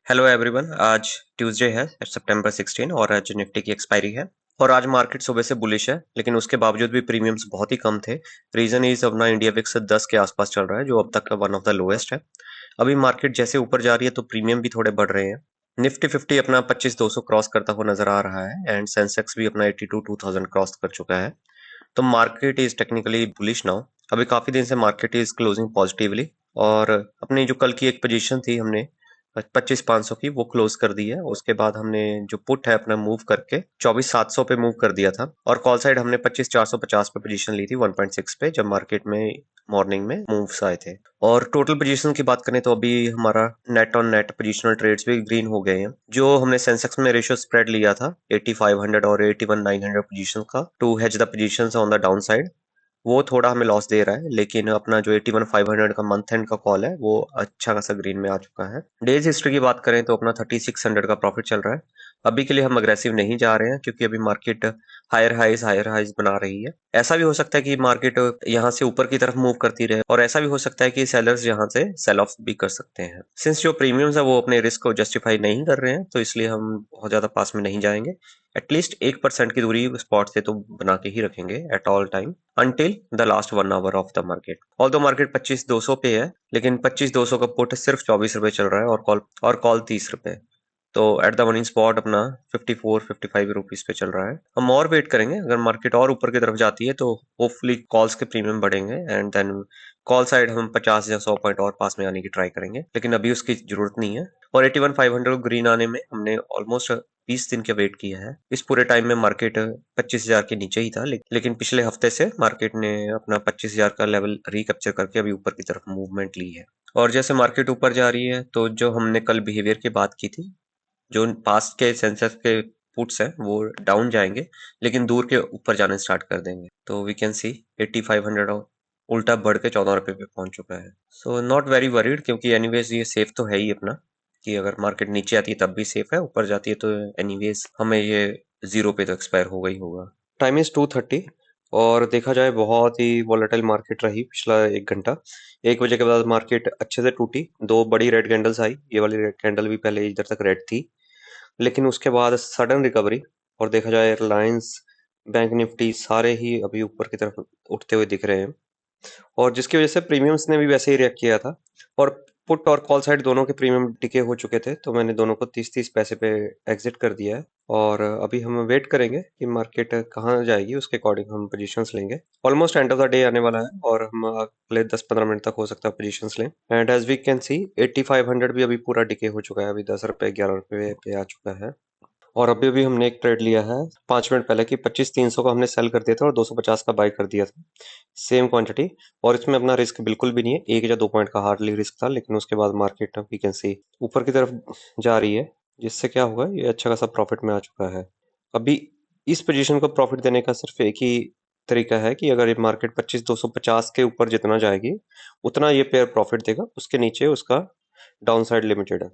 Hello everyone. आज Tuesday है, सितंबर 16 और आज निफ्टी की एक्सपायरी है। और आज मार्केट सुबह से बुलिश है, लेकिन उसके बावजूद भी प्रीमियम्स बहुत ही कम थे। रीजन इज अपना इंडिया विक्स 10 के आसपास चल रहा है, जो अब तक का वन ऑफ द लोएस्ट है। अभी मार्केट जैसे ऊपर जा रही है तो प्रीमियम भी थोड़े बढ़ रहे हैं। निफ्टी 50 अपना 25,200 क्रॉस करता हुआ नजर आ रहा है एंड सेंसेक्स भी अपना 82,000 क्रॉस कर चुका है। तो market is technically bullish now. अभी काफी दिन से मार्केट इज क्लोजिंग पॉजिटिवली। और अपनी जो कल की एक पोजीशन थी हमने 25,500 की, वो क्लोज कर दी है। उसके बाद हमने जो पुट है अपना मूव करके 24,700 पे मूव कर दिया था। और कॉल साइड हमने 25,450 पे पोजीशन ली थी 1.6 पे, जब मार्केट में मॉर्निंग में मूव्स आए थे। और टोटल पोजीशन की बात करें तो अभी हमारा net on net positional trades भी ग्रीन हो गए हैं। जो हमने सेंसेक्स में रेशियो स्प्रेड लिया था 8500 और 81,900 पोजीशन का to hedge the positions on the downside, वो थोड़ा हमें लॉस दे रहा है। लेकिन अपना जो 81,500 का मंथ एंड का कॉल है वो अच्छा खासा ग्रीन में आ चुका है। डेज हिस्ट्री की बात करें तो अपना 3600 का प्रॉफिट चल रहा है। अभी के लिए हम अग्रेसिव नहीं जा रहे हैं, क्योंकि अभी मार्केट हायर हाइज बना रही है। ऐसा भी हो सकता है कि मार्केट यहाँ से ऊपर की तरफ मूव करती रहे, और ऐसा भी हो सकता है कि सेलर्स यहाँ से सेल ऑफ भी कर सकते हैं। सिंस जो प्रीमियम्स है वो अपने रिस्क को जस्टिफाई नहीं कर रहे हैं, तो इसलिए हम बहुत ज्यादा पास में नहीं जाएंगे। एटलीस्ट 1% की दूरी स्पॉट से तो बना के ही रखेंगे at all time, until the last 1 hour of the market. Although market 25,200 पे है, लेकिन 25,200 का पुट सिर्फ 24 रुपए चल रहा है और कॉल 30 रुपए। तो एट द मनी स्पॉट अपना 54-55 रुपीज पे चल रहा है। हम और वेट करेंगे, अगर मार्केट और ऊपर की तरफ जाती है तो होपफुली कॉल्स के प्रीमियम बढ़ेंगे एंड देन कॉल साइड हम 50 या 100 पॉइंट और पास में आने की ट्राई करेंगे, लेकिन अभी उसकी जरूरत नहीं है। और 81,500 ग्रीन आने में हमने ऑलमोस्ट 20 दिन का वेट किया है। इस पूरे टाइम में मार्केट 25,000 के नीचे ही था, लेकिन पिछले हफ्ते से मार्केट ने अपना 25,000 का लेवल रिकैप्चर करके अभी ऊपर की तरफ मूवमेंट ली है। और जैसे मार्केट ऊपर जा रही है तो जो हमने कल बिहेवियर की बात की थी, जो पास्ट के सेंसस के पुट्स हैं वो डाउन जाएंगे, लेकिन दूर के ऊपर जाने स्टार्ट कर देंगे। तो वी कैन सी 8500 उल्टा बढ़ के 14 रुपए पे पहुंच चुका है। सो नॉट वेरी वरीड, क्योंकि एनीवेज ये सेफ तो है ही अपना, कि अगर मार्केट नीचे आती है तब भी सेफ है, ऊपर जाती है तो एनीवेज हमें ये जीरो पे तो एक्सपायर होगा ही होगा। टाइम इज 2:30 और देखा जाए बहुत ही वॉलेटाइल मार्केट रही पिछला 1 घंटा। 1 बजे के बाद मार्केट अच्छे से टूटी, दो बड़ी रेड कैंडल्स आई। ये वाली रेड कैंडल भी पहले इधर तक रेड थी, लेकिन उसके बाद सडन रिकवरी। और देखा जाए रिलायंस, बैंक निफ्टी सारे ही अभी ऊपर की तरफ उठते हुए दिख रहे हैं, और जिसकी वजह से प्रीमियम्स ने भी वैसे ही रिएक्ट किया था। और पुट और कॉल साइड दोनों के प्रीमियम टिके हो चुके थे, तो मैंने दोनों को 30-30 पैसे पे एग्जिट कर दिया है। और अभी हम वेट करेंगे कि मार्केट कहाँ जाएगी, उसके अकॉर्डिंग हम पोजीशंस लेंगे। Almost end of the day आने वाला है और हम अगले 10-15 मिनट तक हो सकता है पोजीशंस लें। And as we can see 8500 भी अभी पूरा डिके हो चुका है, अभी 10 रुपए 11 रुपए पे आ चुका है। और अभी अभी हमने एक ट्रेड लिया है 5 मिनट पहले की 25,300 का हमने सेल कर दिया था और 250 का बाय कर दिया था, सेम क्वांटिटी। और इसमें अपना रिस्क बिल्कुल भी नहीं है, 1 या 2 पॉइंट का हार्डली रिस्क था। लेकिन उसके बाद मार्केट वी कैन सी ऊपर की तरफ जा रही है, जिससे क्या होगा, ये अच्छा खासा प्रॉफिट में आ चुका है। अभी इस पोजीशन को प्रॉफिट देने का सिर्फ एक ही तरीका है कि अगर ये मार्केट 25,250 के ऊपर जितना जाएगी उतना ये पेयर प्रॉफिट देगा, उसके नीचे उसका डाउन साइड लिमिटेड है।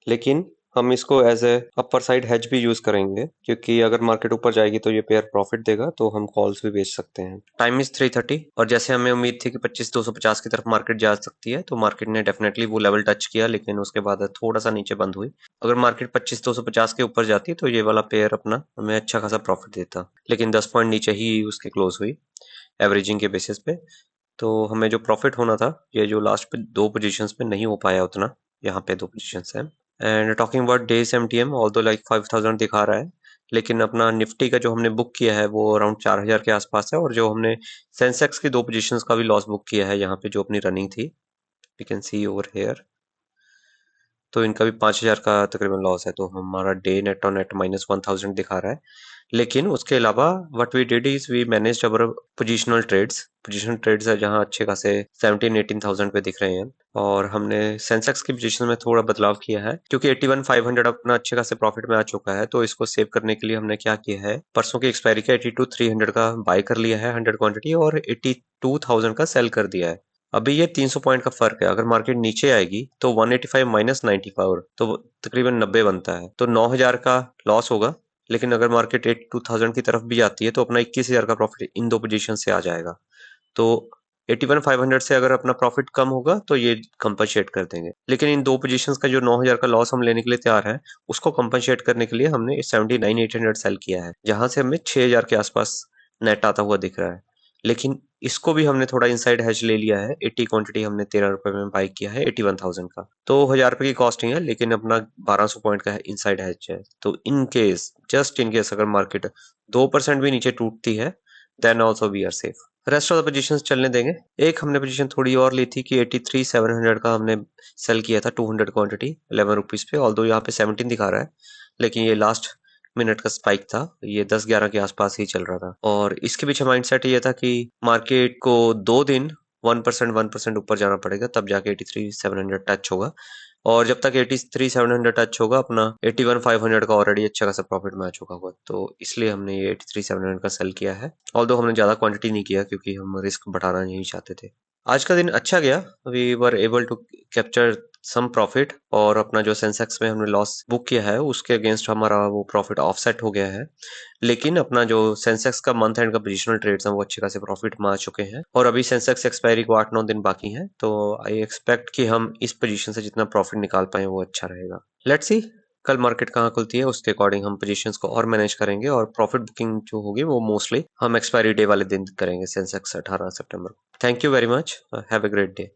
लेकिन हम इसको as a upper side hedge भी यूज करेंगे, क्योंकि अगर मार्केट ऊपर जाएगी तो ये पेयर प्रॉफिट देगा, तो हम कॉल्स भी बेच सकते हैं। टाइम इज 3:30 और जैसे हमें उम्मीद थी कि 25,250 की तरफ मार्केट जा सकती है, तो मार्केट ने डेफिनेटली वो लेवल टच किया, लेकिन उसके बाद थोड़ा सा नीचे बंद हुई। अगर मार्केट 25,250 के ऊपर जाती तो ये वाला पेयर अपना हमें अच्छा खासा प्रॉफिट देता, लेकिन 10 पॉइंट नीचे ही उसके क्लोज हुई एवरेजिंग के बेसिस पे। तो हमें जो प्रॉफिट होना था, ये जो लास्ट पे दो पोजीशंस पे नहीं हो पाया उतना, यहाँ पे दो पोजीशंस हैं। And talking about days MTM, although like 5,000 दिखा रहा है, लेकिन अपना निफ्टी का जो हमने बुक किया है वो अराउंड 4,000 के आसपास है। और जो हमने सेंसेक्स की दो पोजीशंस का भी लॉस बुक किया है यहाँ पे, जो अपनी रनिंग थी, we can see over here, तो इनका भी 5,000 का तकरीबन लॉस है। तो हमारा डे नेट ऑन नेट -1,000 दिखा रहा है। लेकिन उसके अलावा what we did is we managed our positional trades है, जहां अच्छे खासे 17-18,000 पे दिख रहे हैं। और हमने सेंसेक्स की पोजीशन में थोड़ा बदलाव किया है, क्योंकि 81,500 अपना अच्छे खासे प्रॉफिट में आ चुका है। तो इसको सेव करने के लिए हमने क्या किया है, परसों की एक्सपायरी का 82,300 का बाय कर लिया है 100 क्वांटिटी, और 82,000 का सेल कर दिया है। अभी ये 300 पॉइंट का फर्क है। अगर मार्केट नीचे आएगी तो 185 माइनस 94, तो तकरीबन 90 बनता है, तो 9,000 का लॉस होगा। लेकिन अगर मार्केट 82,000 की तरफ भी जाती है तो अपना 21,000 का प्रॉफिट इन दो पोजीशन से आ जाएगा। तो 81,500 से अगर अपना प्रॉफिट कम होगा तो ये कंपनसेट कर देंगे। लेकिन इन 2 पोजीशंस का जो 9,000 का लॉस हम लेने के लिए तैयार हैं, उसको कंपनसेट करने के लिए हमने 79,800 सेल किया है, जहाँ से हमें 6,000 के आसपास नेट आता हुआ दिख रहा है। लेकिन इसको भी हमने थोड़ा इनसाइड हेज ले लिया है। 80 क्वांटिटी हमने 13 रुपए में बाय किया है 81,000 का। तो 1000 रुपए की कॉस्टिंग है, लेकिन अपना 1200 पॉइंट का इनसाइड हेज है। तो in case, just in case अगर मार्केट 2% भी नीचे टूटती है, then also we are safe. Rest of the positions चलने देंगे। एक हमने पोजीशन थोड़ी और ली थी कि 83,700 का हमने सेल किया था 200 क्वांटिटी 11 रुपीज पे, ऑल्दो यहाँ पे 17 दिखा रहा है, लेकिन ये लास्ट मिनट का स्पाइक था, ये 10-11 के आसपास ही चल रहा था। और इसके पीछे माइंडसेट ये था कि मार्केट को 2 दिन 1% ऊपर जाना पड़ेगा, तब जाके 83,700 टच होगा। और जब तक 83,700 टच होगा, अपना 81,500 का ऑलरेडी अच्छा खासा प्रॉफिट मैच होगा हुआ, तो इसलिए हमने ये 83,700 का सेल किया है। ऑल्दो हमने ज्यादा क्वांटिटी नहीं किया क्योंकि हम रिस्क बढ़ाना नहीं चाहते थे। आज का दिन अच्छा गया। We were able to capture some profit, और अपना जो सेंसेक्स में हमने लॉस बुक किया है उसके अगेंस्ट हमारा वो प्रॉफिट ऑफसेट हो गया है। लेकिन अपना जो सेंसेक्स का मंथ एंड का पोजिशनल ट्रेड्स हैं वो अच्छे खासे प्रॉफिट में आ चुके हैं, और अभी सेंसेक्स एक्सपायरी को 8-9 दिन बाकी हैं, तो आई एक्सपेक्ट कि हम इस पोजीशन से जितना प्रॉफिट निकाल पाए वो अच्छा रहेगा। लेट्स सी कल मार्केट कहाँ खुलती है, उसके अकॉर्डिंग हम पोजीशंस को और मैनेज करेंगे, और प्रॉफिट बुकिंग जो होगी वो मोस्टली हम एक्सपायरी डे वाले दिन करेंगे, सेंसेक्स 18 सितंबर को। Thank you very much, have a great day.